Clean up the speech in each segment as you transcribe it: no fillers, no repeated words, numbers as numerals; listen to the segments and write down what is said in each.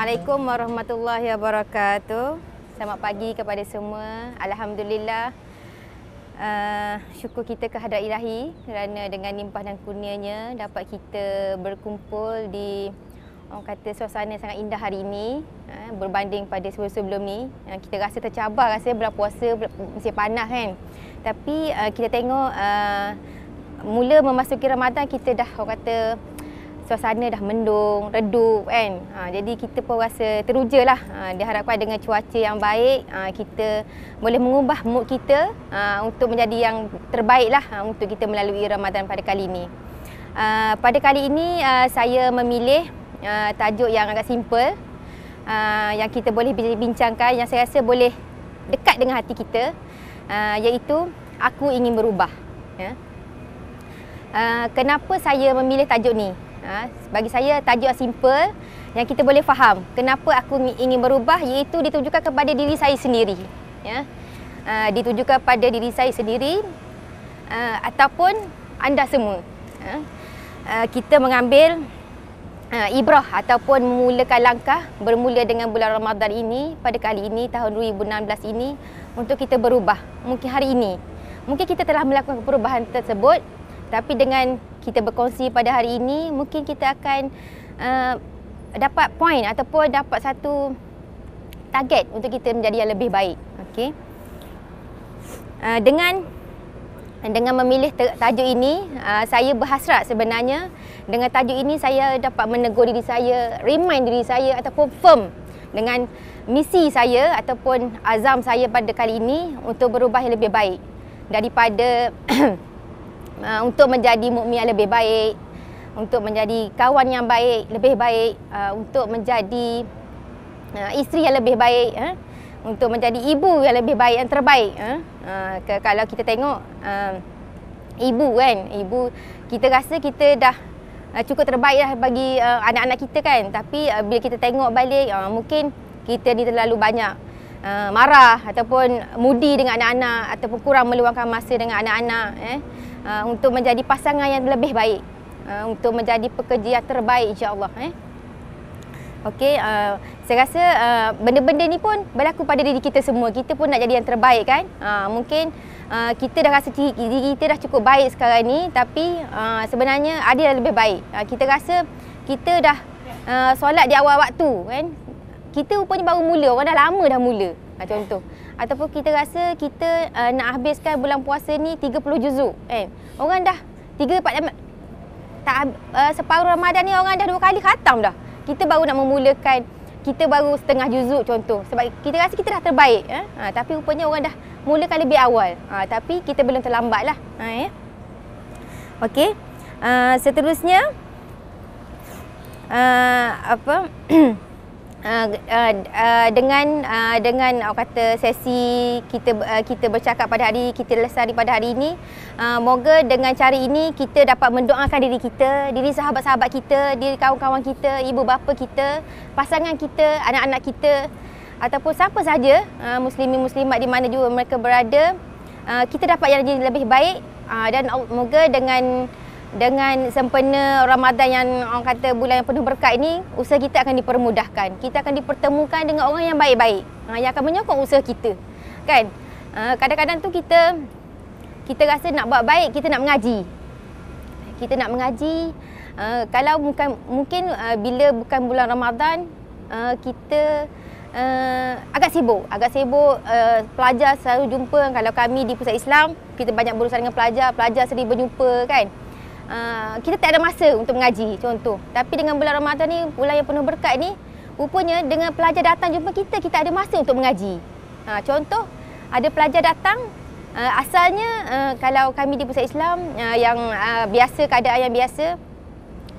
Assalamualaikum warahmatullahi wabarakatuh. Selamat pagi kepada semua. Alhamdulillah, syukur kita kehadrat Ilahi kerana dengan limpah dan kurnianya dapat kita berkumpul di suasana sangat indah hari ini, berbanding pada sebelum-sebelum ni. Kita rasa tercabar, rasanya bulan puasa mesti panas kan. Tapi kita tengok mula memasuki Ramadan, kita dah suasana dah mendung, redup kan. Jadi kita pun rasa teruja lah. Diharapkan dengan cuaca yang baik, kita boleh mengubah mood kita untuk menjadi yang terbaik lah untuk kita melalui Ramadan pada kali ini. Pada kali ini saya memilih tajuk yang agak simple, yang kita boleh bincangkan, yang saya rasa boleh dekat dengan hati kita, iaitu Aku Ingin Berubah. Kenapa saya memilih tajuk ni? Bagi saya tajuk yang simple yang kita boleh faham. Kenapa aku ingin berubah, iaitu ditujukan kepada diri saya sendiri. Ditujukan pada diri saya sendiri ataupun anda semua. Kita mengambil ibrah ataupun memulakan langkah bermula dengan bulan Ramadan ini, pada kali ini tahun 2016 ini, untuk kita berubah. Mungkin hari ini, mungkin kita telah melakukan perubahan tersebut, tapi dengan kita berkongsi pada hari ini, mungkin kita akan dapat poin ataupun dapat satu target untuk kita menjadi yang lebih baik. Okey. Dengan memilih tajuk ini, saya berhasrat sebenarnya. Dengan tajuk ini saya dapat menegur diri saya, remind diri saya ataupun firm dengan misi saya ataupun azam saya pada kali ini untuk berubah yang lebih baik daripada untuk menjadi mukmin yang lebih baik, untuk menjadi kawan yang baik, lebih baik, untuk menjadi isteri yang lebih baik, untuk menjadi ibu yang lebih baik, yang terbaik. Kalau kita tengok ibu kan, ibu kita rasa kita dah cukup terbaik lah bagi anak-anak kita kan. Tapi bila kita tengok balik, mungkin kita ni terlalu banyak marah ataupun mudi dengan anak-anak, ataupun kurang meluangkan masa dengan anak-anak untuk menjadi pasangan yang lebih baik, untuk menjadi pekerja yang terbaik insya-Allah. Okey, saya rasa benda-benda ni pun berlaku pada diri kita semua. Kita pun nak jadi yang terbaik kan. Mungkin kita dah rasa diri kita dah cukup baik sekarang ni, tapi sebenarnya ada yang lebih baik. Kita rasa kita dah solat di awal waktu kan. Kita rupanya baru mula, orang dah lama dah mula. Contoh. Ataupun kita rasa kita nak habiskan bulan puasa ni 30 juzuk kan. Orang dah 3-4 separuh Ramadan ni orang dah 2 kali khatam dah. Kita baru nak memulakan, kita baru setengah juzuk contoh. Sebab kita rasa kita dah terbaik. Tapi rupanya orang dah mulakan lebih awal. Tapi kita belum terlambat lah. Okey. Seterusnya dengan kata sesi kita bercakap pada hari kita lestari pada hari ini, moga dengan cara ini kita dapat mendoakan diri kita, diri sahabat-sahabat kita, diri kawan-kawan kita, ibu bapa kita, pasangan kita, anak-anak kita, ataupun siapa saja muslimin muslimat di mana juga mereka berada, kita dapat yang lebih baik, dan moga dengan sempena Ramadan yang orang kata bulan yang penuh berkat ini, usaha kita akan dipermudahkan. Kita akan dipertemukan dengan orang yang baik-baik, yang akan menyokong usaha kita. Kan? Kadang-kadang tu kita rasa nak buat baik, kita nak mengaji. Kita nak mengaji. Kalau mungkin bila bukan bulan Ramadan, kita agak sibuk. Pelajar selalu jumpa. Kalau kami di Pusat Islam, kita banyak berurusan dengan pelajar sering berjumpa kan. Kita tak ada masa untuk mengaji contoh. Tapi dengan bulan Ramadan ni, bulan yang penuh berkat ni, rupanya dengan pelajar datang jumpa kita ada masa untuk mengaji. Contoh, ada pelajar datang, asalnya kalau kami di Pusat Islam yang biasa, keadaan yang biasa,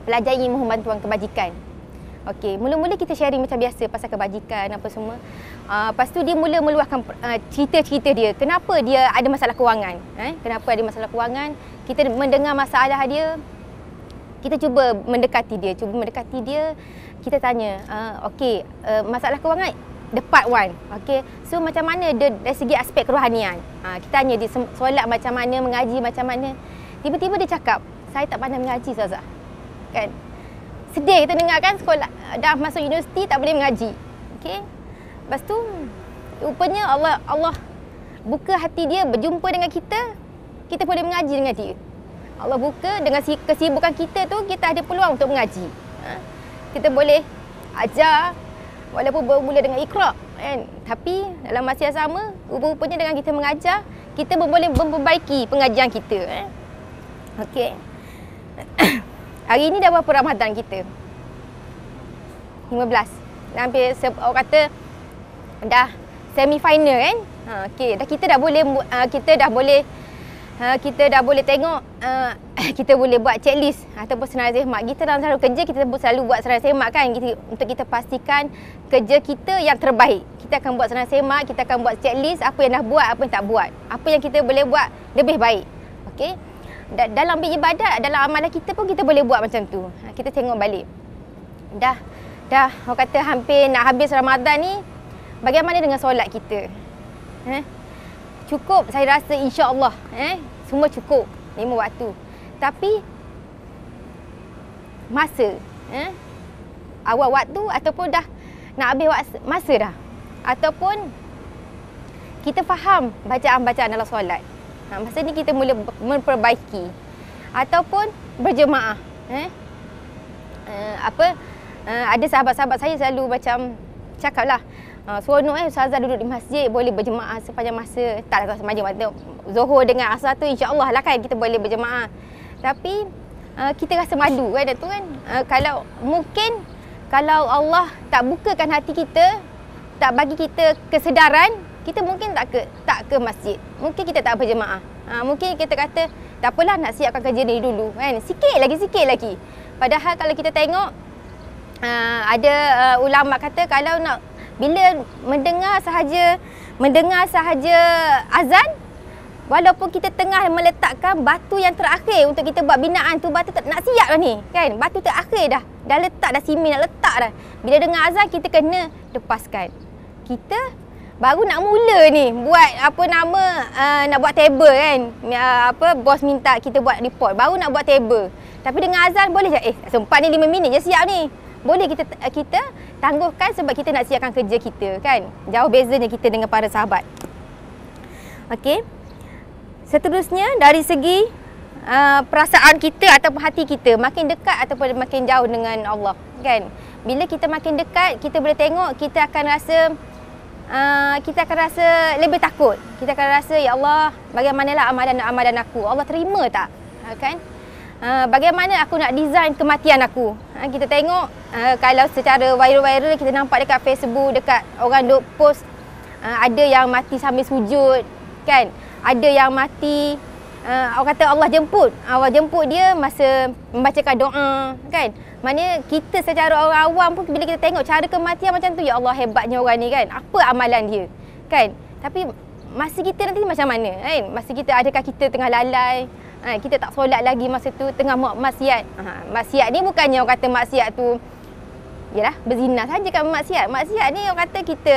pelajar ingin mohon bantuan kebajikan. Okey, mula-mula kita sharing macam biasa pasal kebajikan apa semua. Lepas tu dia mula meluahkan cerita-cerita dia. Kenapa dia ada masalah kewangan? Kenapa ada masalah kewangan? Kita mendengar masalah dia. Kita cuba mendekati dia. Kita tanya, okey, masalah kewangan the part one. Okey. So macam mana dia dari segi aspek kerohanian? Kita tanya dia solat macam mana, mengaji macam mana. Tiba-tiba dia cakap, saya tak pandai mengaji Ustazah. Kan? sedih kita dengar kan, sekolah dah masuk universiti tak boleh mengaji. Okey. Lepas tu rupanya Allah buka hati dia berjumpa dengan kita boleh mengaji dengan dia. Allah buka dengan kesibukan kita tu, kita ada peluang untuk mengaji. Kita boleh ajar walaupun bermula dengan Iqra kan, tapi dalam masa yang sama rupanya dengan kita mengajar, kita boleh memperbaiki pengajian kita. Okey. Hari ni dah berapa Ramadan kita? 15. Hampir orang kata dah semi final kan. Okey, kita dah boleh tengok kita boleh buat checklist ataupun senarai semak. Kita dalam selalu kerja, kita selalu buat senarai semak kan, untuk kita pastikan kerja kita yang terbaik. Kita akan buat senarai semak, kita akan buat checklist apa yang dah buat, apa yang tak buat, apa yang kita boleh buat lebih baik. Okey. Dalam beribadat, dalam amalan kita pun kita boleh buat macam tu. Kita tengok balik. Dah orang kata hampir nak habis Ramadan ni, bagaimana dengan solat kita? Cukup, saya rasa insya-Allah semua cukup 5 waktu. Tapi masa awal waktu ataupun dah nak habis masa dah, ataupun kita faham bacaan-bacaan dalam solat, masa ni kita mula memperbaiki ataupun berjemaah. Ada sahabat-sahabat saya selalu macam cakaplah, seronok ustazah duduk di masjid boleh berjemaah sepanjang masa. Taklah sepanjang masa Zuhur dengan Asar tu insya-Allah lah kan kita boleh berjemaah. Tapi kita rasa malu kan tu kan. Kalau Allah tak bukakan hati kita, tak bagi kita kesedaran, kita mungkin tak ke masjid. Mungkin kita tak berjemaah. Mungkin kita kata tak apalah, nak siapkan kerja ni dulu kan. Sikit lagi. Padahal kalau kita tengok ada ulama kata kalau nak bila mendengar sahaja azan, walaupun kita tengah meletakkan batu yang terakhir untuk kita buat binaan tu, batu nak siap dah ni kan, batu terakhir dah letak dah, simen nak letak dah. Bila dengar azan kita kena lepaskan. Kita baru nak mula ni buat nak buat table kan, bos minta kita buat report, baru nak buat table. Tapi dengan azan boleh je, sempat ni 5 minit je siap ni. Boleh kita tangguhkan sebab kita nak siapkan kerja kita kan. Jauh bezanya kita dengan para sahabat. Okey. Seterusnya dari segi perasaan kita ataupun hati kita, makin dekat ataupun makin jauh dengan Allah kan. Bila kita makin dekat, kita boleh tengok, kita akan rasa lebih takut. Kita akan rasa, ya Allah, bagaimanalah amalan aku? Allah terima tak? Kan? Bagaimana aku nak design kematian aku? Kita tengok kalau secara viral kita nampak dekat Facebook, dekat orang duk post, ada yang mati sambil sujud kan, ada yang mati orang kata Allah jemput dia masa membacakan doa kan. Maknanya kita secara orang awam pun bila kita tengok cara kematian macam tu, ya Allah hebatnya orang ni kan, apa amalan dia kan. Tapi masa kita nanti macam mana kan? Masa kita, adakah kita tengah lalai, kita tak solat lagi masa tu, tengah maksiat. Maksiat ni bukannya orang kata maksiat tu yalah berzina saja kan maksiat. Maksiat ni orang kata kita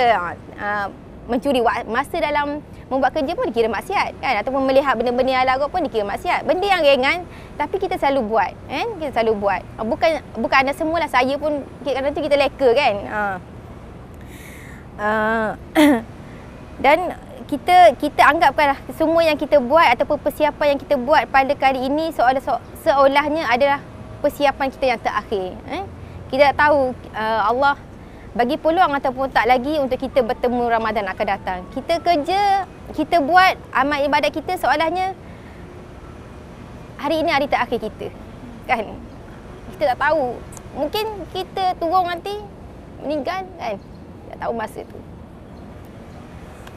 mencuri masa dalam membuat kerja pun dikira maksiat kan, ataupun melihat benda-benda yang larat pun dikira maksiat. Benda yang ringan tapi kita selalu buat kan, kita selalu buat. Bukan anda semualah, saya pun kadang-kadang tu kita leka kan. Dan kita anggapkanlah semua yang kita buat ataupun persiapan yang kita buat pada kali ini seolahnya adalah persiapan kita yang terakhir. Kita tak tahu Allah bagi peluang ataupun tak lagi untuk kita bertemu Ramadan akan datang. Kita kerja, kita buat amal ibadat kita seolahnya hari ini hari terakhir kita kan. Kita tak tahu, mungkin kita turun nanti meninggal kan, tak tahu masa tu.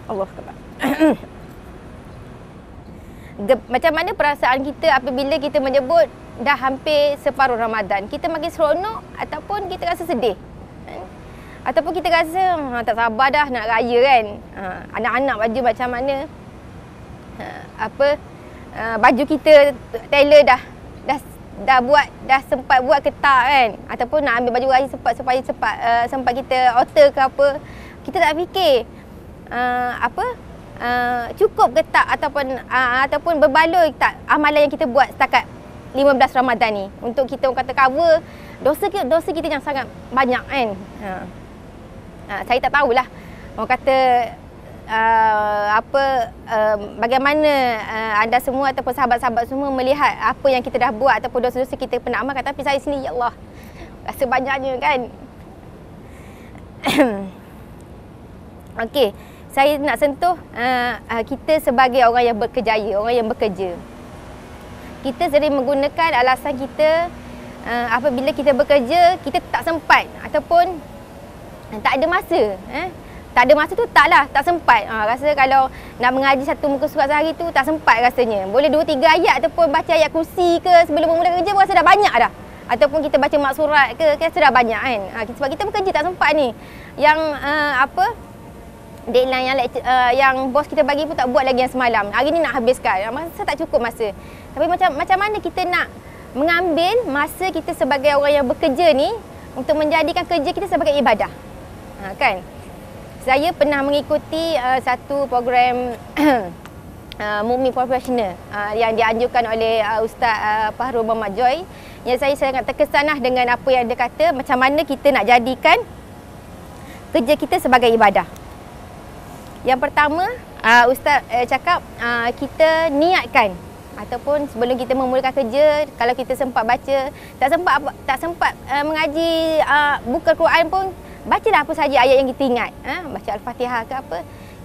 Allah Akbar. Macam mana perasaan kita apabila kita menyebut dah hampir separuh Ramadan? Kita makin seronok ataupun kita rasa sedih? Ataupun kita rasa tak sabar dah nak raya kan. Anak-anak baju macam mana? Baju kita tailor dah sempat buat ketak kan, ataupun nak ambil baju raya supaya sempat kita alter ke apa. Kita tak fikir cukup ke tak, ataupun berbaloi tak amalan yang kita buat setakat 15 Ramadan ni. Untuk kita orang kata cover dosa kita yang sangat banyak kan. Saya tak tahulah. Orang kata bagaimana anda semua ataupun sahabat-sahabat semua melihat apa yang kita dah buat ataupun dosa-dosa kita pernah amalkan. Tapi saya sendiri, ya Allah, rasa banyaknya kan. Okey, saya nak sentuh kita sebagai orang yang berkejaya, orang yang bekerja. Kita sering menggunakan alasan kita apabila kita bekerja, kita tak sempat ataupun tak ada masa. Tak ada masa tu tak sempat. Rasa kalau nak mengaji satu muka surat sehari tu tak sempat rasanya. Boleh 2-3 ayat ataupun baca ayat kursi ke sebelum memulai kerja rasa dah banyak dah. Ataupun kita baca mak surat ke rasa dah banyak kan. Sebab kita bekerja tak sempat ni. Yang deadline yang bos kita bagi pun tak buat lagi yang semalam. Hari ni nak habiskan. Masa tak cukup masa. Tapi macam mana kita nak mengambil masa kita sebagai orang yang bekerja ni untuk menjadikan kerja kita sebagai ibadah. Kan? Saya pernah mengikuti satu program Mukmin Professional yang dianjurkan oleh Ustaz Fahrul Muhammad Joy. Yang saya sangat terkesan dengan apa yang dia kata, macam mana kita nak jadikan kerja kita sebagai ibadah. Yang pertama, Ustaz cakap kita niatkan ataupun sebelum kita memulakan kerja, kalau kita sempat baca, tak sempat mengaji buka Quran pun, bacalah apa saja ayat yang kita ingat. Baca Al-Fatihah ke apa.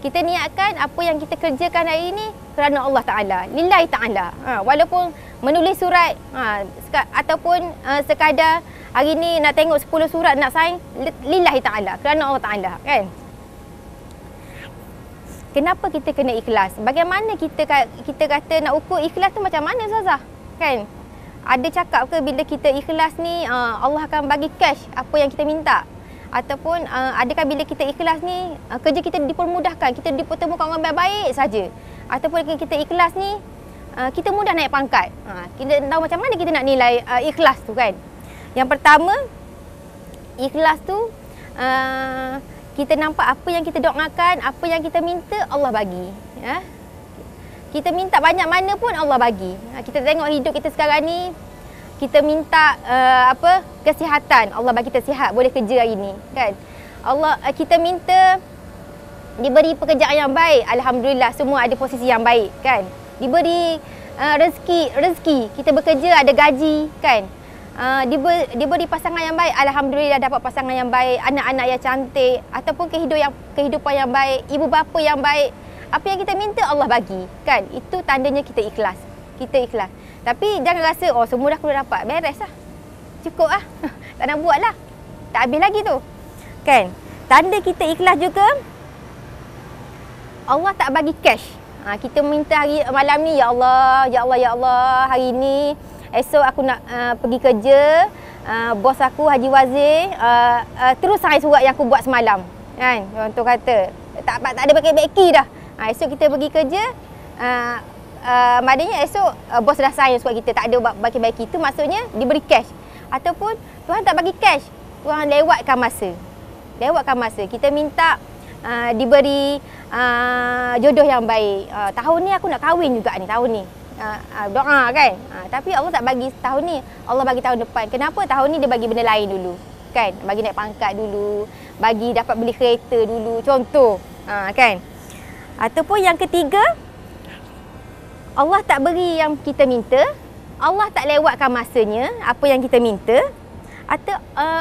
Kita niatkan apa yang kita kerjakan hari ini kerana Allah Ta'ala, lillahi ta'ala. Walaupun menulis surat ataupun sekadar hari ni nak tengok 10 surat nak sign, lillahi ta'ala, kerana Allah Ta'ala kan. Kenapa kita kena ikhlas? Bagaimana kita kata nak ukur ikhlas tu macam mana Ustazah? Kan? Ada cakap ke bila kita ikhlas ni Allah akan bagi cash apa yang kita minta? Ataupun adakah bila kita ikhlas ni kerja kita dipermudahkan, kita dipertemukan orang baik-baik saja? Ataupun kita ikhlas ni kita mudah naik pangkat? Kita tahu macam mana kita nak nilai ikhlas tu kan? Yang pertama, ikhlas tu kita nampak apa yang kita doakan, apa yang kita minta, Allah bagi. Kita minta banyak mana pun Allah bagi. Kita tengok hidup kita sekarang ni, kita minta kesihatan, Allah bagi kita sihat, boleh kerja hari ni kan. Kita minta diberi pekerjaan yang baik, alhamdulillah semua ada posisi yang baik kan. Diberi rezeki, kita bekerja ada gaji kan. Diberi pasangan yang baik, alhamdulillah dapat pasangan yang baik, anak-anak yang cantik ataupun kehidupan yang baik, ibu bapa yang baik. Apa yang kita minta Allah bagi kan. Itu tandanya kita ikhlas. Kita ikhlas. Tapi jangan rasa semua dah aku dah dapat, beres lah, cukup lah. Tak nak buat lah, tak habis lagi tu kan. Tanda kita ikhlas juga, Allah tak bagi cash. Kita minta hari malam ni, ya Allah, ya Allah, ya Allah, hari ni esok aku nak pergi kerja, bos aku Haji Wazir terus sign surat yang aku buat semalam kan. Contoh kata tak ada baki-baki dah. Esok kita pergi kerja, maknanya esok bos dah sign surat kita, tak ada baki-baki. Itu maksudnya diberi cash. Ataupun Tuhan tak bagi cash, Tuhan lewatkan masa. Kita minta diberi jodoh yang baik. Tahun ni aku nak kahwin juga ni, tahun ni. Doa kan. Tapi Allah tak bagi tahun ni, Allah bagi tahun depan. Kenapa? Tahun ni dia bagi benda lain dulu kan. Bagi naik pangkat dulu, bagi dapat beli kereta dulu, contoh kan. Ataupun yang ketiga, Allah tak beri yang kita minta, Allah tak lewatkan masanya apa yang kita minta, atau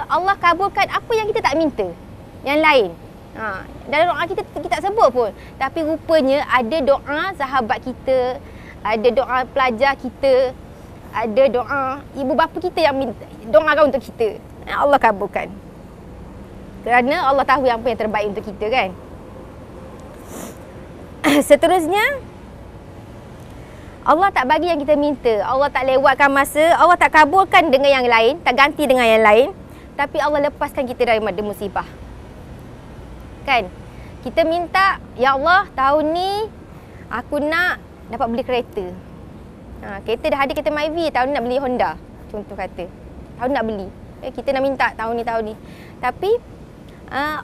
Allah kabulkan apa yang kita tak minta yang lain. Dalam doa kita tak sebut pun, tapi rupanya ada doa sahabat kita, ada doa pelajar kita, ada doa ibu bapa kita yang minta, doakan untuk kita, Allah kabulkan. Kerana Allah tahu apa yang terbaik untuk kita kan. Seterusnya, Allah tak bagi yang kita minta, Allah tak lewatkan masa, Allah tak kabulkan dengan yang lain, tak ganti dengan yang lain, tapi Allah lepaskan kita daripada musibah kan. Kita minta, ya Allah, tahun ni aku nak dapat beli kereta. Kereta dah ada, kereta Myvi, tahun ni nak beli Honda, contoh kata. Tahun nak beli. Kita nak minta tahun ni. Tapi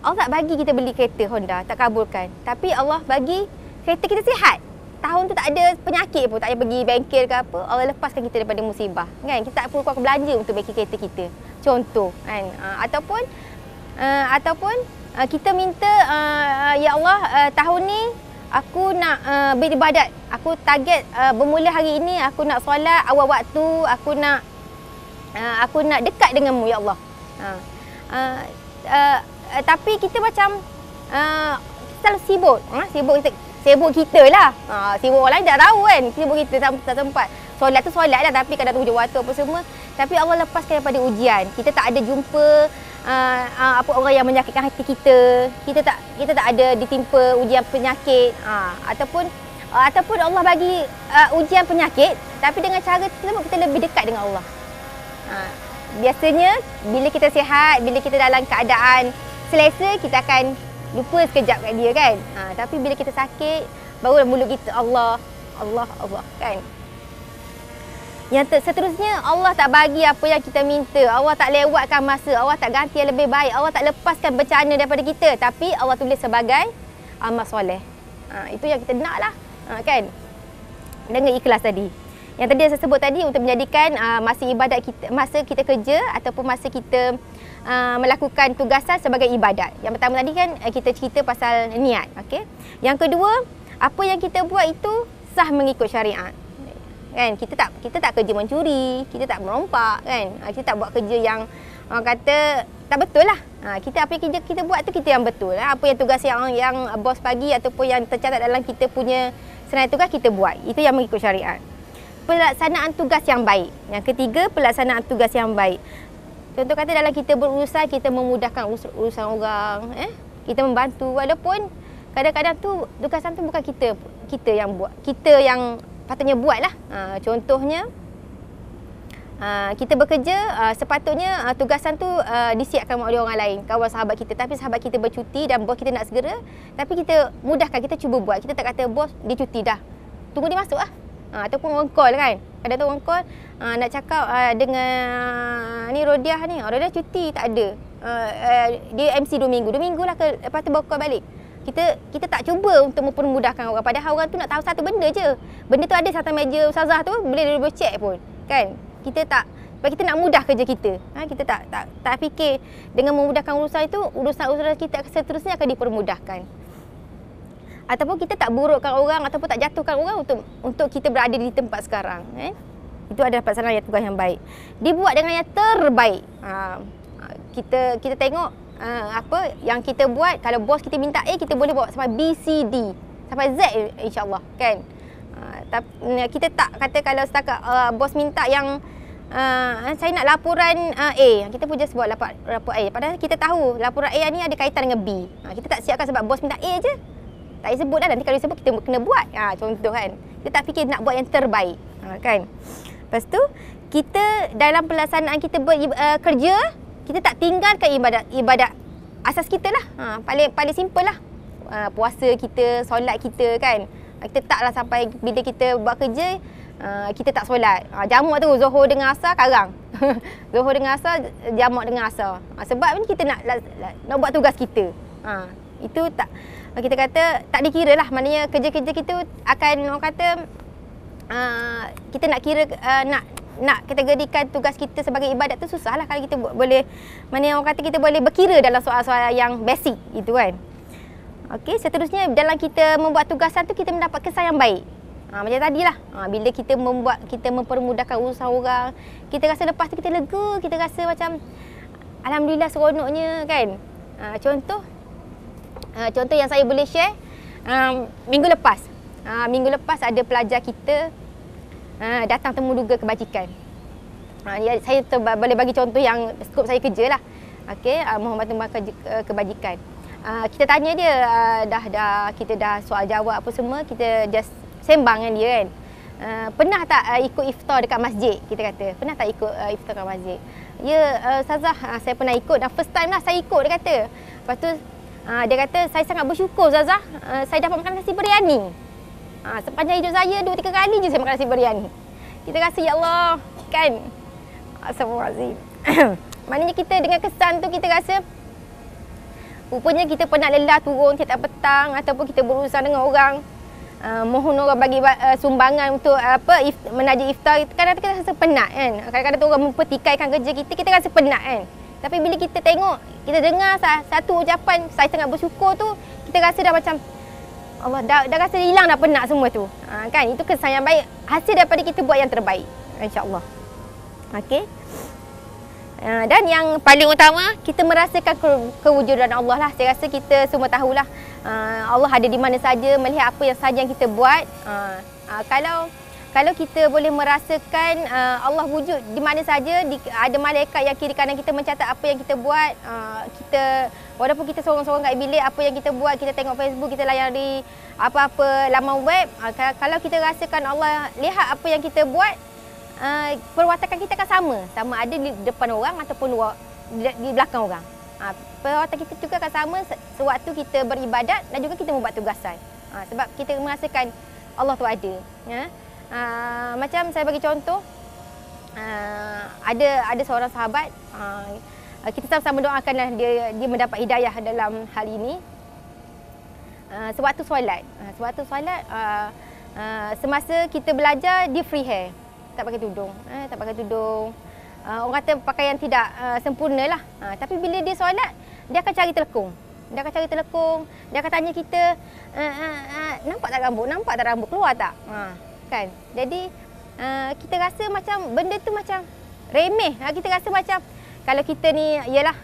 Allah tak bagi kita beli kereta Honda, tak kabulkan. Tapi Allah bagi kereta kita sihat. tahun tu tak ada penyakit pun, tak payah pergi bengkel ke apa, Allah lepaskan kita daripada musibah, kan? Kita tak perlu keluar belanja untuk bengkel kereta kita, contoh, kan? Ataupun kita minta, ya Allah, tahun ni aku nak beribadat, aku target bermula hari ini aku nak solat awal waktu, aku nak dekat denganmu, ya Allah. Tapi kita macam kita selalu sibuk, sibuk kita lah. Sibuk orang lain tak tahu kan, sibuk kita tak sempat. Solat tu solat lah, tapi kadang hujung waktu apa semua. Tapi Allah lepaskan daripada ujian. Kita tak ada jumpa apa orang yang menyakitkan hati kita. Kita tak ada ditimpa ujian penyakit. Ataupun Allah bagi ujian penyakit, tapi dengan cara tersebut kita lebih dekat dengan Allah. Biasanya bila kita sihat, bila kita dalam keadaan selesa, kita akan lupa sekejap kat dia, kan? Tapi bila kita sakit, barulah mulut kita Allah kan? Yang seterusnya, Allah tak bagi apa yang kita minta. Allah tak lewatkan masa, Allah tak ganti yang lebih baik, Allah tak lepaskan bencana daripada kita, tapi Allah tulis sebagai amal soleh. Itu yang kita nak lah, kan? Dengan ikhlas tadi. Yang tadi saya sebut tadi, untuk menjadikan masa ibadat kita, masa kita kerja ataupun masa kita melakukan tugasan sebagai ibadat. Yang pertama tadi kan kita cerita pasal niat, okey. Yang kedua, apa yang kita buat itu sah mengikut syariat. Kan, kita tak kerja mencuri, kita tak merompak, kan? Kita tak buat kerja yang orang kata tak betul lah. Apa yang kerja kita buat tu kita yang betul. Apa yang tugas yang bos bagi ataupun yang tercatat dalam kita punya senarai tugas kita buat. Itu yang mengikut syariat. Pelaksanaan tugas yang baik. Yang ketiga, pelaksanaan tugas yang baik. Contoh kata dalam kita berurusan, kita memudahkan urusan orang, kita membantu, walaupun kadang-kadang tu tugasan tu bukan kita yang buat, kita yang patutnya buat lah. Contohnya kita bekerja, sepatutnya tugasan tu disiapkan oleh orang lain, kawan sahabat kita, tapi sahabat kita bercuti dan bos kita nak segera, tapi kita mudahkan, kita cuba buat. Kita tak kata bos dia cuti dah, tunggu dia masuk lah. Ataupun orang call, kan, kadang tu orang call nak cakap dengan ni Rodiah ni, Rodiah cuti tak ada, dia MC 2 minggu lah lepas tu baru call balik. Kita tak cuba untuk mempermudahkan orang, padahal orang tu nak tahu satu benda je, benda tu ada satu meja ustazah tu, boleh double check pun, kan? Kita tak, sebab kita nak mudah kerja kita. Kita tak fikir dengan memudahkan urusan itu, urusan-urusan kita seterusnya akan dipermudahkan. Ataupun kita tak burukkan orang ataupun tak jatuhkan orang untuk kita berada di tempat sekarang. Itu adalah pelaksanaan tugas yang baik. Dibuat dengan yang terbaik. Kita tengok apa yang kita buat. Kalau bos kita minta A, kita boleh bawa sampai B, C, D, sampai Z, insyaAllah, kan? Kita tak kata kalau setakat bos minta yang saya nak laporan A, kita pun just buat lapor A. Padahal kita tahu laporan A ni ada kaitan dengan B. Kita tak siapkan sebab bos minta A je, tak payah sebut dah, nanti kalau disebut kita kena buat. Contoh, kan, kita tak fikir nak buat yang terbaik, kan? Lepas tu kita dalam pelaksanaan kita kerja, kita tak tinggalkan ibadat asas kita lah. Paling simple lah, puasa kita, solat kita, kan? Kita taklah sampai bila kita buat kerja kita tak solat. Jamak tu Zuhur dengan Asar karang. Zuhur dengan Asar, jamak dengan Asar. Sebab ni kita nak buat tugas kita. Itu tak, kita kata tak dikira lah. Maknanya kerja-kerja kita akan, orang kata kita nak kira, nak kategorikan tugas kita sebagai ibadat tu susah lah. Kalau kita boleh, maknanya orang kata kita boleh berkira dalam soal-soal yang basic itu, kan. Okey, seterusnya dalam kita membuat tugasan tu kita mendapat kesan yang baik. Macam tadilah, bila kita mempermudahkan urusan orang, kita rasa lepas tu kita lega, kita rasa macam alhamdulillah seronoknya, kan. Contoh yang saya boleh share, minggu lepas ada pelajar kita datang temu duga kebajikan. Saya boleh bagi contoh yang skop saya kerja lah. Okey, Muhammad kebajikan. Kita tanya dia, kita dah soal jawab apa semua, kita just sembang dengan dia, kan. Pernah tak ikut iftar dekat masjid? Kita kata, pernah tak ikut iftar dekat masjid? Ya, Ustazah, saya pernah ikut, dan first time lah saya ikut, dia kata. Lepas tu dia kata, saya sangat bersyukur Ustazah, saya dapat makan nasi biryani. Sepanjang hidup saya 2-3 kali je saya makan nasi biryani. Kita rasa, ya Allah, kan. Astagfirullahaladzim. Maknanya kita dengan kesan tu kita rasa rupanya kita pernah lelah turun tiap petang ataupun kita berurusan dengan orang. mohon orang bagi sumbangan untuk menajik iftar, kadang-kadang kita rasa penat kan. Kadang-kadang tu orang mempertikaikan kerja kita rasa penat kan. Tapi bila kita tengok, kita dengar satu ucapan saya sangat bersyukur tu, kita rasa dah macam Allah dah rasa hilang dah penat semua tu. Kan, itu kesan yang baik hasil daripada kita buat yang terbaik, insya-Allah. Okey. Dan yang paling utama, kita merasakan kewujudan Allah lah. Saya rasa kita semua tahulah Allah ada di mana saja, melihat apa yang saja yang kita buat. Kalau kita boleh merasakan Allah wujud di mana saja, ada malaikat yang kiri kanan kita mencatat apa yang kita buat. Walaupun kita seorang-seorang kat bilik, apa yang kita buat, kita tengok Facebook, kita layari apa-apa laman web. Kalau kita rasakan Allah lihat apa yang kita buat, perwatakan kita akan sama ada di depan orang ataupun di belakang orang. Perwatakan kita juga akan sama sewaktu kita beribadat dan juga kita membuat tugasan. Sebab kita merasakan Allah tu ada. Ya. Macam saya bagi contoh, ada seorang sahabat, kita sama-sama doakanlah dia mendapat hidayah dalam hal ini. Sewaktu solat, semasa kita belajar, dia free hair, tak pakai tudung, orang kata pakaian tidak sempurna lah. Tapi bila dia solat, dia akan cari telekung. Dia akan tanya kita, nampak tak rambut keluar tak? Kan? Jadi kita rasa macam benda tu macam remeh. Kita rasa macam kalau kita ni ialah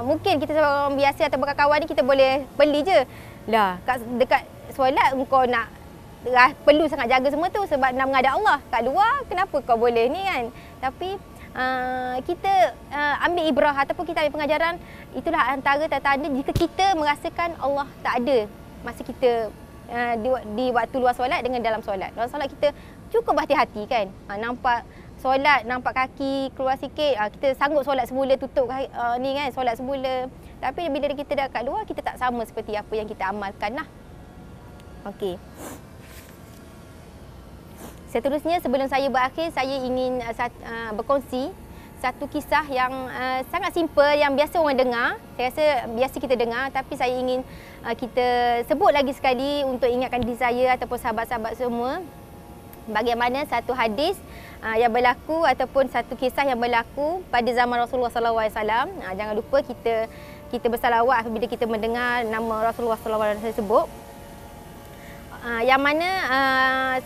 mungkin kita sebagai orang biasa atau berkawan ni kita boleh beli je. Lah dekat solat kau nak perlu sangat jaga semua tu sebab nak menghadap Allah. Kat luar kenapa kau boleh ni kan? Tapi kita ambil ibrah ataupun kita ambil pengajaran, itulah antara tanda jika kita merasakan Allah tak ada masa kita di waktu luar solat dengan dalam solat. Dalam solat kita cukup berhati-hati kan. Nampak solat, nampak kaki keluar sikit, kita sanggup solat semula, tutup ni kan, solat semula. Tapi bila kita dah kat luar, kita tak sama seperti apa yang kita amalkan lah. Okey. Seterusnya, sebelum saya berakhir, saya ingin berkongsi satu kisah yang sangat simple, yang biasa orang dengar. Saya rasa biasa kita dengar, tapi saya ingin kita sebut lagi sekali untuk ingatkan diri saya ataupun sahabat-sahabat semua bagaimana satu hadis yang berlaku ataupun satu kisah yang berlaku pada zaman Rasulullah SAW. Jangan lupa kita bersalawat apabila kita mendengar nama Rasulullah SAW tersebut. Yang mana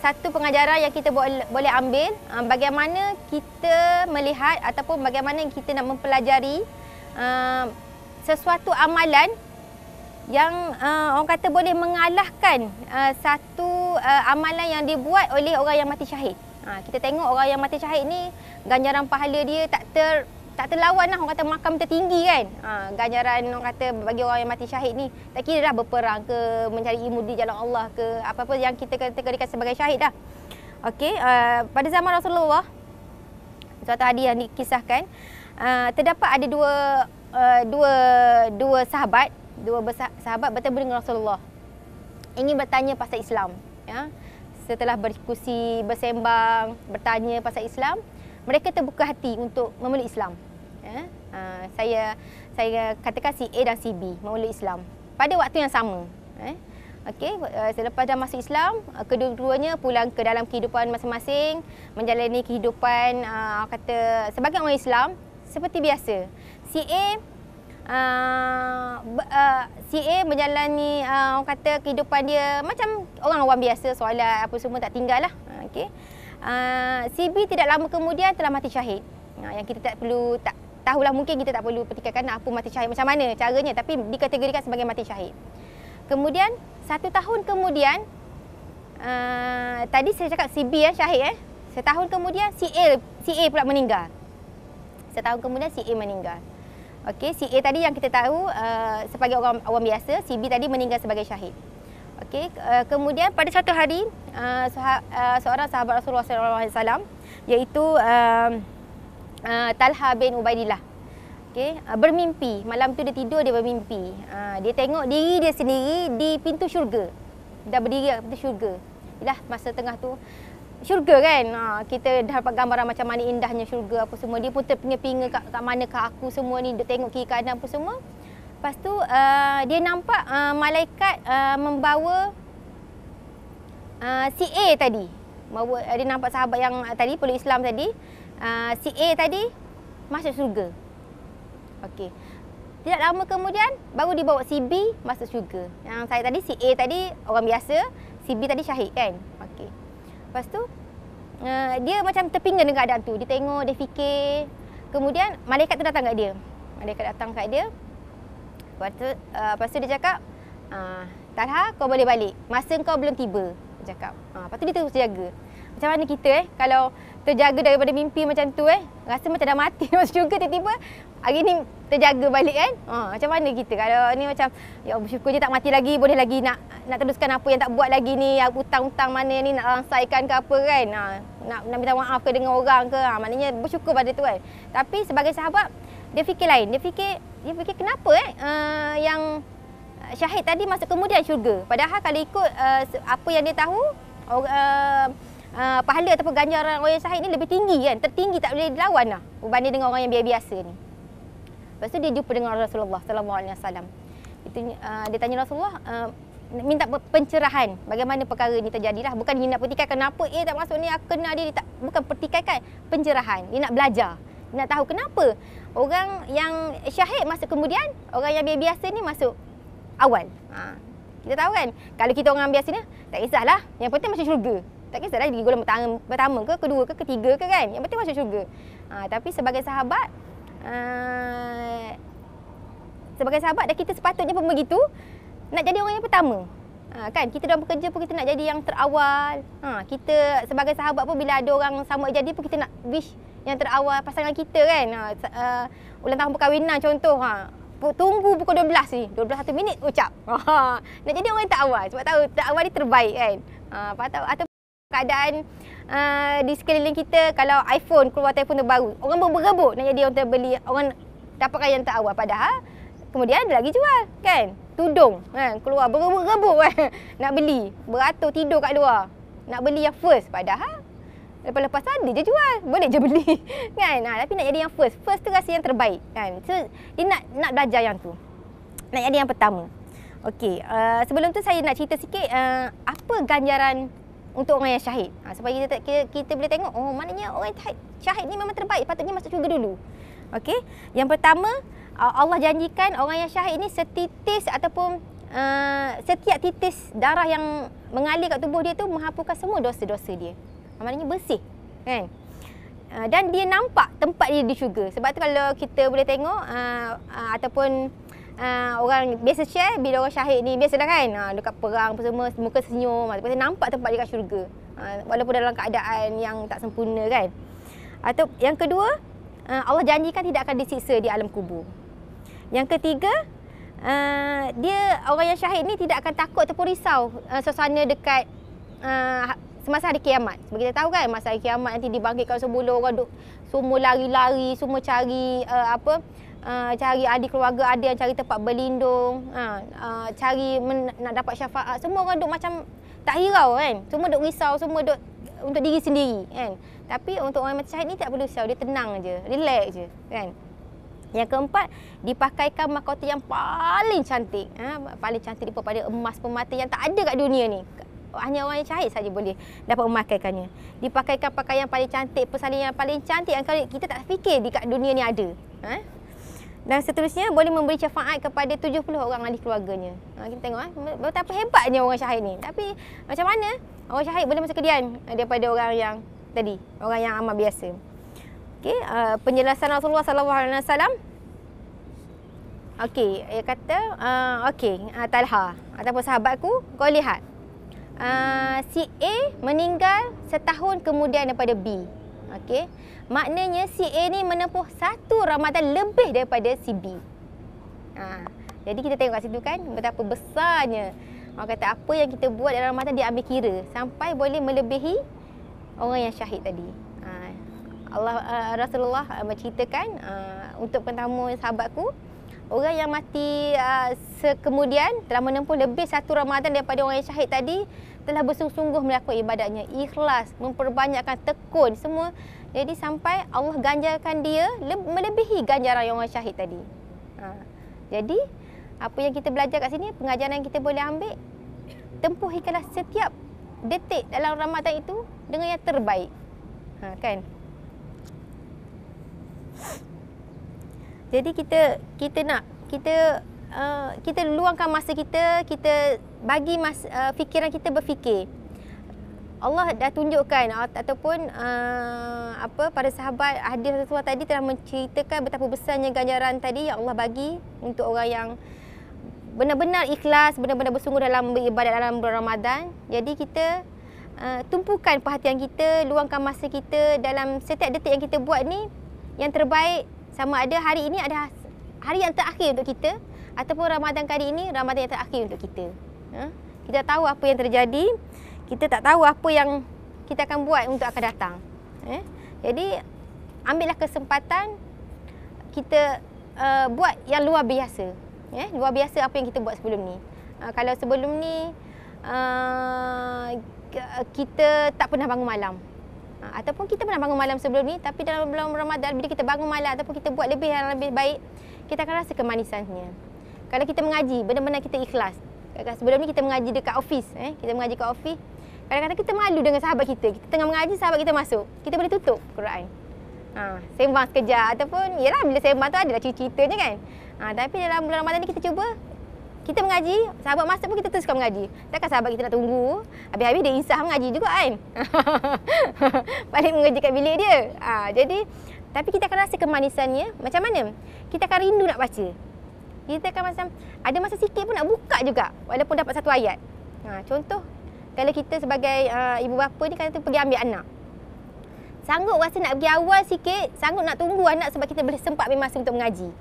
satu pengajaran yang kita boleh ambil, bagaimana kita melihat ataupun bagaimana kita nak mempelajari sesuatu amalan yang orang kata boleh mengalahkan satu amalan yang dibuat oleh orang yang mati syahid. Kita tengok orang yang mati syahid ni, ganjaran pahala dia tak terlawan lah, orang kata makam tertinggi kan. Ganjaran orang kata bagi orang yang mati syahid ni, tak kira dah berperang ke, mencari ilmu di jalan Allah ke, apa-apa yang kita kategorikan sebagai syahid dah. Okey, pada zaman Rasulullah, suatu hadis yang dikisahkan, terdapat ada dua sahabat bertemu dengan Rasulullah, ingin bertanya pasal Islam. Ya. Setelah berdiskusi, bersembang, bertanya pasal Islam, mereka terbuka hati untuk memeluk Islam. Ya. Saya katakan si A dan si B memeluk Islam pada waktu yang sama. Okey, selepas dah masuk Islam, kedua-duanya pulang ke dalam kehidupan masing-masing, menjalani kehidupan kata sebagai orang Islam seperti biasa. Si A menjalani orang kata kehidupan dia macam orang awam biasa, solat apa semua tak tinggal lah. Okey. Si B tidak lama kemudian telah mati syahid. Yang kita tak perlu tahulah, mungkin kita tak perlu pertikaikan apa mati syahid macam mana caranya, tapi dikategorikan sebagai mati syahid. Kemudian 1 tahun kemudian, tadi saya cakap si B syahid. Setahun kemudian si A pula meninggal. Setahun kemudian si A meninggal. Okey, si A tadi yang kita tahu sebagai orang awam biasa, si B tadi meninggal sebagai syahid. Okey, kemudian pada satu hari seorang sahabat Rasulullah SAW, iaitu Talha bin Ubaidillah, okey, bermimpi. Malam tu dia tidur, dia bermimpi. Dia tengok diri dia sendiri di pintu syurga. Dah berdiri kat pintu syurga. Yalah, masa tengah tu syurga kan, kita dapat gambaran macam mana indahnya syurga apa semua. Dia pun terpinga-pinga kat manakah aku semua ni, dia tengok kiri kanan apa semua. Lepas tu dia nampak malaikat membawa si A tadi, dia nampak sahabat yang tadi, peluk Islam tadi, si A tadi masuk syurga. Okey. Tidak lama kemudian baru dibawa si B masuk syurga. Yang saya tadi, si A tadi orang biasa, si B tadi syahid kan. Okey. Lepas tu dia macam terpinggan dengan keadaan tu. Dia tengok, dia fikir. Kemudian malaikat tu datang kat dia. Malaikat datang kat dia. Lepas tu dia cakap, Talha, kau boleh balik. Masa kau belum tiba. Dia cakap. Lepas tu dia terus jaga. Macam mana kita kalau terjaga daripada mimpi macam tu rasa macam dah mati masuk syurga, tiba-tiba hari ni terjaga balik kan. Macam mana kita kalau ni macam ya bersyukur je tak mati lagi, boleh lagi nak teruskan apa yang tak buat lagi ni, hutang-hutang mana ni nak langsaikan ke apa kan. Nak minta maaf ke dengan orang ke. Maknanya bersyukur pada tu kan. Tapi sebagai sahabat dia fikir lain. Dia fikir kenapa yang syahid tadi masuk kemudian syurga. Padahal kalau ikut apa yang dia tahu, pahala ataupun ganjaran orang yang syahid ni lebih tinggi kan. Tertinggi, tak boleh dilawan lah berbanding dengan orang yang biasa ni. Lepas tu dia jumpa dengan Rasulullah sallallahu alaihi wasallam. Dia tanya Rasulullah, minta pencerahan bagaimana perkara ni terjadilah. Bukan dia nak pertikaikan kenapa tak masuk ni, aku kenal dia, tak, bukan pertikaikan, pencerahan. Dia nak belajar. Dia nak tahu kenapa orang yang syahid masuk kemudian, orang yang biasa ni masuk awal. Kita tahu kan, kalau kita orang biasa ni tak kisahlah, yang penting masuk syurga. Tak kisahlah di golongan pertama ke, kedua ke, ketiga ke kan. Yang penting masuk syurga. Tapi sebagai sahabat, dan kita sepatutnya pun begitu, nak jadi orang yang pertama. Kan kita dalam bekerja pun kita nak jadi yang terawal. Kita sebagai sahabat pun bila ada orang sama jadi pun kita nak wish yang terawal pasangan kita kan. Ulang tahun perkahwinan contoh, tunggu pukul 12 ni, 12 1 minit ucap. Nak jadi orang yang terawal sebab tahu terawal ni terbaik kan. Atau keadaan di sekeliling kita, kalau iPhone keluar telefon terbaru, orang berebut nak jadi orang terbeli, orang dapatkan yang terawal. Padahal kemudian dia lagi jual kan. Tudung kan keluar berebut-rebut kan. Nak beli, beratur tidur kat luar. Nak beli yang first, padahal lepas-lepas ada je jual, boleh je beli kan. Tapi nak jadi yang first tu rasa yang terbaik kan. So dia nak belajar yang tu, nak jadi yang pertama. Okey, sebelum tu saya nak cerita sikit apa ganjaran untuk orang yang syahid. Supaya kita boleh tengok, oh maknanya orang syahid ni memang terbaik, patutnya masuk syurga dulu. Okey, yang pertama, Allah janjikan orang yang syahid ni setitis ataupun setiap titis darah yang mengalir kat tubuh dia tu menghapuskan semua dosa-dosa dia. Maknanya bersih kan. Dan dia nampak tempat dia di syurga. Sebab tu kalau kita boleh tengok ataupun orang biasa share bila orang syahid ni, biasalah kan dekat perang apa semua, muka senyum, pasal nampak tempat dia kat syurga, walaupun dalam keadaan yang tak sempurna kan. Atau yang kedua, Allah janjikan tidak akan disiksa di alam kubur. Yang ketiga, dia orang yang syahid ni tidak akan takut ataupun risau suasana dekat semasa hari kiamat. Sebab kita tahu kan masa hari kiamat nanti dibangkitkan semula, orang semua lari-lari, semua cari cari adik keluarga, ada yang cari tempat berlindung, cari nak dapat syafaat. Semua orang duk macam tak hirau kan. Semua duk risau, semua duk untuk diri sendiri kan. Tapi untuk orang mati syahid ni tak perlu risau, dia tenang je, relax je kan. Yang keempat, dipakaikan mahkota yang paling cantik. Paling cantik daripada emas permata yang tak ada kat dunia ni. Hanya orang yang syahid saja boleh dapat memakaikannya. Dipakaikan pakaian paling cantik, persalinan yang paling cantik yang kita tak fikir di kat dunia ni ada. Dan seterusnya boleh memberi syafaat kepada 70 orang ahli keluarganya. Kita tengok betapa hebatnya orang syahid ni. Tapi macam mana orang syahid boleh masuk kedian daripada orang yang tadi, orang yang amat biasa. Okey, penjelasan Rasulullah sallallahu alaihi wasallam. Okey, dia kata Talha ataupun sahabatku, kau lihat. Si A meninggal setahun kemudian daripada B. Okey. Maknanya si A ni menempuh 1 Ramadan lebih daripada si B. Jadi kita tengok kat situ kan betapa besarnya. Orang kata apa yang kita buat dalam Ramadan dia ambil kira sampai boleh melebihi orang yang syahid tadi. Rasulullah menceritakan untuk pertama sahabatku, orang yang mati kemudian telah menempuh lebih 1 Ramadan daripada orang yang syahid tadi, telah bersungguh-sungguh melakukan ibadatnya, ikhlas, memperbanyakkan tekun semua. Jadi sampai Allah ganjarkan dia melebihi ganjaran yang orang syahid tadi. Jadi apa yang kita belajar kat sini, pengajaran yang kita boleh ambil, tempuhikanlah setiap detik dalam Ramadan itu dengan yang terbaik. Kan? Jadi kita luangkan masa kita bagi fikiran kita berfikir. Allah dah tunjukkan ataupun para sahabat hadis Rasulullah tadi telah menceritakan betapa besarnya ganjaran tadi yang Allah bagi untuk orang yang benar-benar ikhlas, benar-benar bersungguh dalam beribadat dalam bulan Ramadan. Jadi kita tumpukan perhatian kita, luangkan masa kita dalam setiap detik yang kita buat ni yang terbaik, sama ada hari ini ada hari yang terakhir untuk kita ataupun Ramadan kali ini Ramadan yang terakhir untuk kita. Kita tahu apa yang terjadi, kita tak tahu apa yang kita akan buat untuk akan datang. Jadi ambillah kesempatan kita buat yang luar biasa. Luar biasa apa yang kita buat sebelum ni. Kalau sebelum ni kita tak pernah bangun malam, ataupun kita pernah bangun malam sebelum ni, tapi dalam bulan Ramadan bila kita bangun malam ataupun kita buat lebih yang lebih baik, kita akan rasa kemanisannya. Kalau kita mengaji, benar-benar kita ikhlas. Sebelum ni kita mengaji dekat office, kita mengaji kat office. Kadang-kadang kita malu dengan sahabat kita. Kita tengah mengaji, sahabat kita masuk. Kita boleh tutup Quran. Sembang sekejap ataupun yalah bila sembang tu adalah cerita-ceritanya kan. Tapi dalam bulan Ramadan ni kita cuba, kita mengaji, sahabat masuk pun kita teruskan mengaji. Takkan sahabat kita nak tunggu, habis-habis dia insah mengaji juga kan. Balik mengaji kat bilik dia. Jadi, tapi kita akan rasa kemanisannya. Macam mana? Kita akan rindu nak baca. Kita akan macam, ada masa sikit pun nak buka juga, walaupun dapat satu ayat. Contoh, kalau kita sebagai ibu bapa ni kata pergi ambil anak. Sanggup rasa nak pergi awal sikit, sanggup nak tunggu anak sebab kita boleh sempat ambil masa untuk mengaji.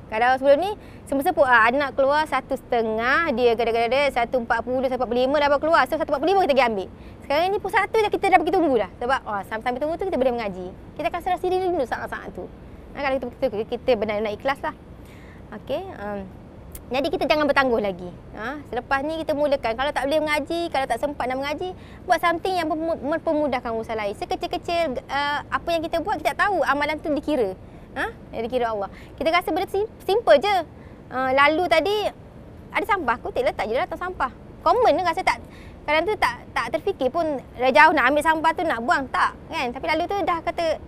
Kalau sebelum ni semua anak keluar 1:30, dia kadang-kadang 1:40, 1:45 dah baru keluar. So 1:45 kita pergi ambil. Sekarang ni pukul 1 dah kita dah pergi tunggu dah. Sebab sambil tunggu tu kita boleh mengaji. Kita akan serasi rindu saat-saat tu. Kalau kita benar-benar ikhlas lah. Okey. Jadi kita jangan bertangguh lagi. Selepas ni kita mulakan. Kalau tak boleh mengaji, kalau tak sempat nak mengaji, buat something yang mempermudahkan urusan lain. Sekecil-kecil apa yang kita buat, kita tak tahu amalan tu dikira. Dikira Allah. Kita rasa benda simple je. Lalu tadi ada sampah, kutip letak je atas sampah. Common ni rasa tak, kadang tu tak terfikir pun dah jauh nak ambil sampah tu nak buang, tak kan. Tapi lalu tu dah kata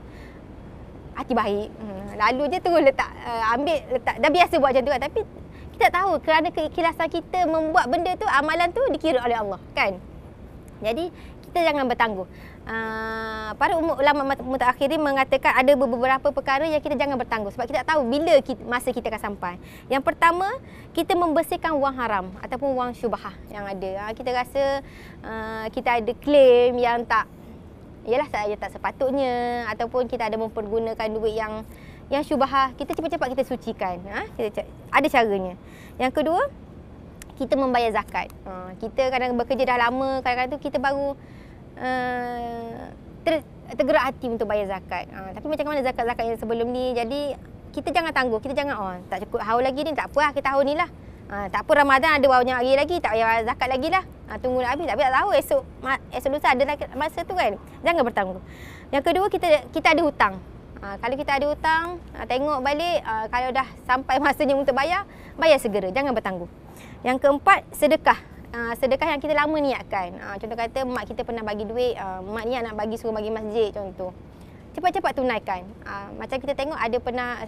hati baik. Lalu je terus letak, ambil letak. Dah biasa buat macam tu kan. Tapi kita tak tahu kerana keikhlasan kita membuat benda tu, amalan tu dikira oleh Allah kan. Jadi kita jangan bertangguh. Para ulama mutaakhirin mengatakan ada beberapa perkara yang kita jangan bertangguh sebab kita tak tahu bila masa kita akan sampai. Yang pertama, kita membersihkan wang haram ataupun wang syubhah yang ada. Kita rasa kita ada claim yang tak, ialah saja tak sepatutnya, ataupun kita ada mempergunakan duit yang syubhah. Kita cepat-cepat kita sucikan. Ada caranya. Yang kedua, kita membayar zakat. Kita kadang bekerja dah lama, kadang-kadang tu kita baru tergerak hati untuk bayar zakat. Tapi macam mana zakat-zakat yang sebelum ni? Jadi kita jangan tangguh, kita jangan tak cukup haul lagi ni, tak apa lah, kita tahun ni lah. Tak apa, Ramadan ada banyak hari lagi, tak payah zakat lagi lah. Tunggu nak habis, tapi tak tahu esok lusa ada masa tu kan. Jangan bertangguh. Yang kedua, kita ada hutang. Kalau kita ada hutang, tengok balik, kalau dah sampai masanya untuk bayar segera, jangan bertangguh. Yang keempat, sedekah. Sedekah yang kita lama niatkan. Contoh kata mak kita pernah bagi duit, mak niat nak suruh bagi masjid contoh. Cepat-cepat tunaikan. Macam kita tengok ada pernah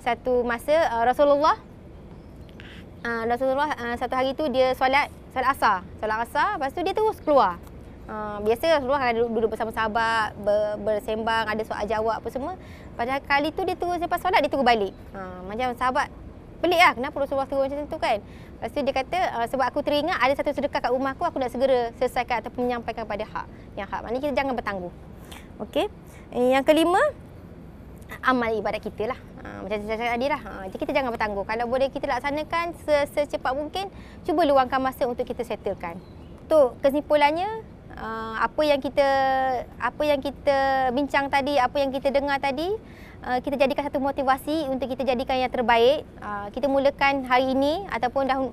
satu masa Rasulullah satu hari tu dia solat asar. Lepas tu dia terus keluar. Biasa Rasulullah akan duduk bersama sahabat, bersembang, ada soal jawab apa semua. Pada kali tu dia terus lepas solat dia terus balik. Macam sahabat pelik lah, kenapa Rasulullah terus macam tu kan. Lepas tu dia kata, sebab aku teringat ada satu sedekah kat rumah aku nak segera selesaikan ataupun menyampaikan pada yang hak. Maknanya kita jangan bertangguh. Okey. Yang kelima, amal ibadat kita lah. Macam saya cakap tadi lah. Jadi kita jangan bertangguh. Kalau boleh kita laksanakan secepat mungkin, cuba luangkan masa untuk kita settlekan. Untuk kesimpulannya, apa yang kita bincang tadi, apa yang kita dengar tadi, kita jadikan satu motivasi untuk kita jadikan yang terbaik. Kita mulakan hari ini ataupun dah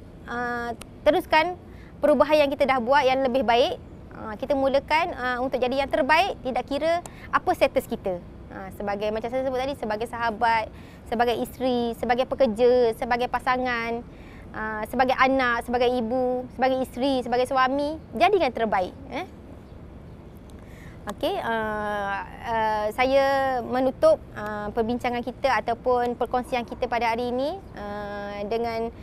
teruskan perubahan yang kita dah buat yang lebih baik. Kita mulakan untuk jadi yang terbaik, tidak kira apa status kita. Sebagai macam saya sebut tadi, sebagai sahabat, sebagai isteri, sebagai pekerja, sebagai pasangan, sebagai anak, sebagai ibu, sebagai isteri, sebagai suami, jadikan terbaik. Okey, saya menutup perbincangan kita ataupun perkongsian kita pada hari ini dengan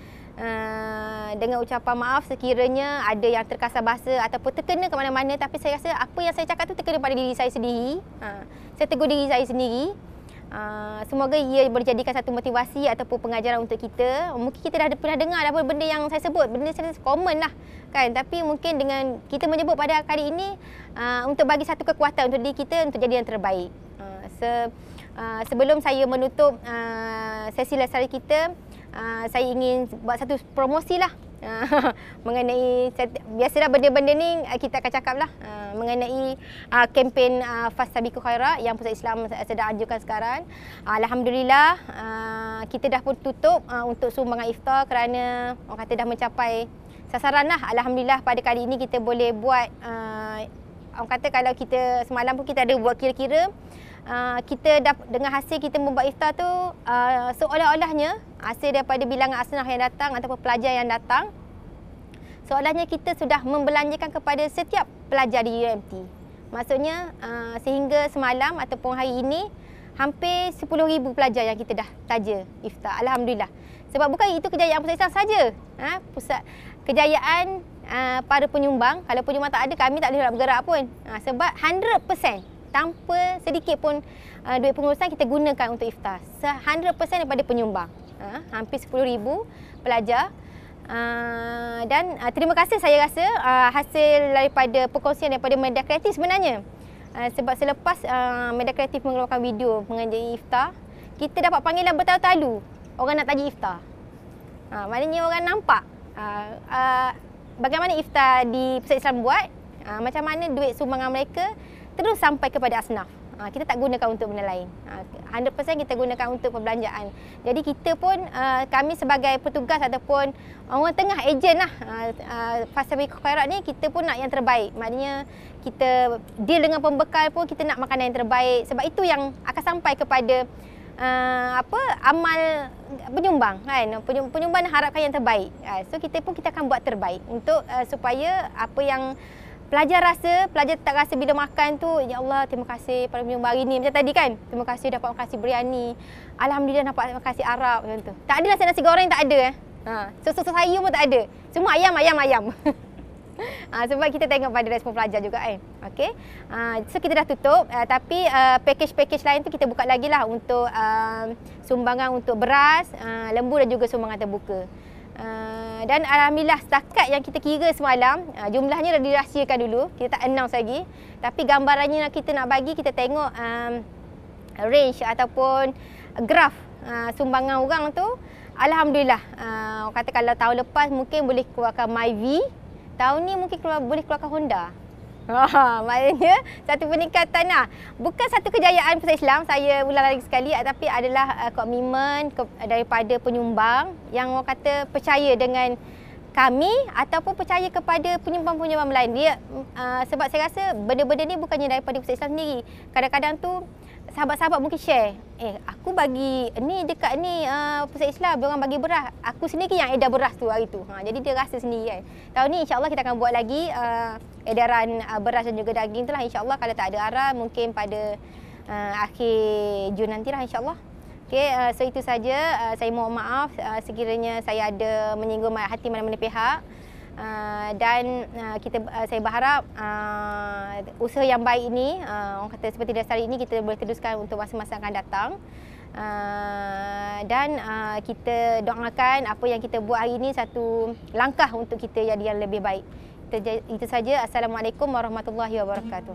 ucapan maaf sekiranya ada yang terkasar bahasa ataupun terkena ke mana-mana, tapi saya rasa apa yang saya cakap tu terkena pada diri saya sendiri. Saya tegur diri saya sendiri. Semoga ia menjadikan satu motivasi ataupun pengajaran untuk kita. Mungkin kita dah pernah dengar dah benda yang saya sebut, benda yang common lah kan, tapi mungkin dengan kita menyebut pada kali ini untuk bagi satu kekuatan untuk diri kita untuk jadi yang terbaik. Sebelum saya menutup sesi lesari kita, saya ingin buat satu promosi lah mengenai, biasalah benda-benda ni kita akan cakap lah mengenai kempen Fastabiqul Khairat yang Pusat Islam sedang anjurkan sekarang. Alhamdulillah kita dah pun tutup untuk sumbangan iftar kerana orang kata dah mencapai sasaran lah. Alhamdulillah pada kali ini kita boleh buat, orang kata kalau kita semalam pun kita ada buat kira-kira, kita dengan hasil kita membuat iftar tu seolah-olahnya hasil daripada bilangan asnaf yang datang ataupun pelajar yang datang, seolahnya kita sudah membelanjakan kepada setiap pelajar di UMT. Maksudnya sehingga semalam ataupun hari ini hampir 10,000 pelajar yang kita dah taja iftar. Alhamdulillah. Sebab bukan itu kejayaan Pusat Islam saja. Pusat kejayaan para penyumbang. Kalau penyumbang tak ada, kami tak boleh nak bergerak pun. Sebab 100% tanpa sedikit pun duit pengurusan kita gunakan untuk iftar. 100% daripada penyumbang. Hampir 10,000 pelajar. Dan terima kasih saya rasa hasil daripada perkongsian daripada Media Kreatif sebenarnya. Sebab selepas Media Kreatif mengeluarkan video mengenai iftar, kita dapat panggilan bertalu-talu orang nak taja iftar. Maknanya orang nampak bagaimana iftar di Pusat Islam buat, macam mana duit sumbangan mereka terus sampai kepada asnaf. Kita tak gunakan untuk benda lain. 100% kita gunakan untuk perbelanjaan. Jadi kita pun, kami sebagai petugas ataupun orang tengah ejen lah Fastabiqul Khairat ni, kita pun nak yang terbaik. Maknanya kita deal dengan pembekal pun kita nak makanan yang terbaik. Sebab itu yang akan sampai kepada amal penyumbang kan. Penyumbang harapkan yang terbaik. So kita akan buat terbaik untuk supaya apa yang pelajar rasa, pelajar tak rasa bila makan tu, ya Allah terima kasih pada penyumbang hari ni. Macam tadi kan, terima kasih dapat makan biryani. Alhamdulillah dapat makan Arab macam tu. Tak ada nasi goreng, tak ada. Susu sayur pun tak ada. Semua ayam. Sebab kita tengok pada respon pelajar juga kan. Okey. So kita dah tutup, tapi package-package lain tu kita buka lagi lah untuk sumbangan untuk beras, lembu dan juga sumbangan terbuka. Dan alhamdulillah setakat yang kita kira semalam, jumlahnya dah dirahsiakan dulu, kita tak announce lagi. Tapi gambarannya kita nak bagi, kita tengok range ataupun graf sumbangan orang tu. Alhamdulillah, orang kata kalau tahun lepas mungkin boleh keluarkan Myvi, tahun ni mungkin boleh keluarkan Honda. Maknanya satu peningkatan lah. Bukan satu kejayaan Pusat Islam, saya ulang lagi sekali, tapi adalah komitmen daripada penyumbang yang orang kata percaya dengan kami ataupun percaya kepada penyumbang-penyumbang lain. Dia sebab saya rasa benda-benda ni bukannya daripada Pusat Islam sendiri. Kadang-kadang tu sahabat-sahabat mungkin share, aku bagi ni dekat ni Pusat Islam, diorang bagi beras, aku sendiri yang edar beras tu hari tu. Jadi dia rasa sendiri kan. Tahun ni insya-Allah kita akan buat lagi edaran beras dan juga daging tu lah, insya-Allah. Kalau tak ada arah mungkin pada akhir Jun nantilah, insya-Allah. Okey, so itu saja. Saya mohon maaf sekiranya saya ada menyinggung hati mana-mana pihak. Dan saya berharap usaha yang baik ini, orang kata seperti dasar ini, kita boleh teruskan untuk masa-masa akan datang. Dan kita doakan apa yang kita buat hari ini satu langkah untuk kita jadi yang lebih baik. Itu saja. Assalamualaikum warahmatullahi wabarakatuh.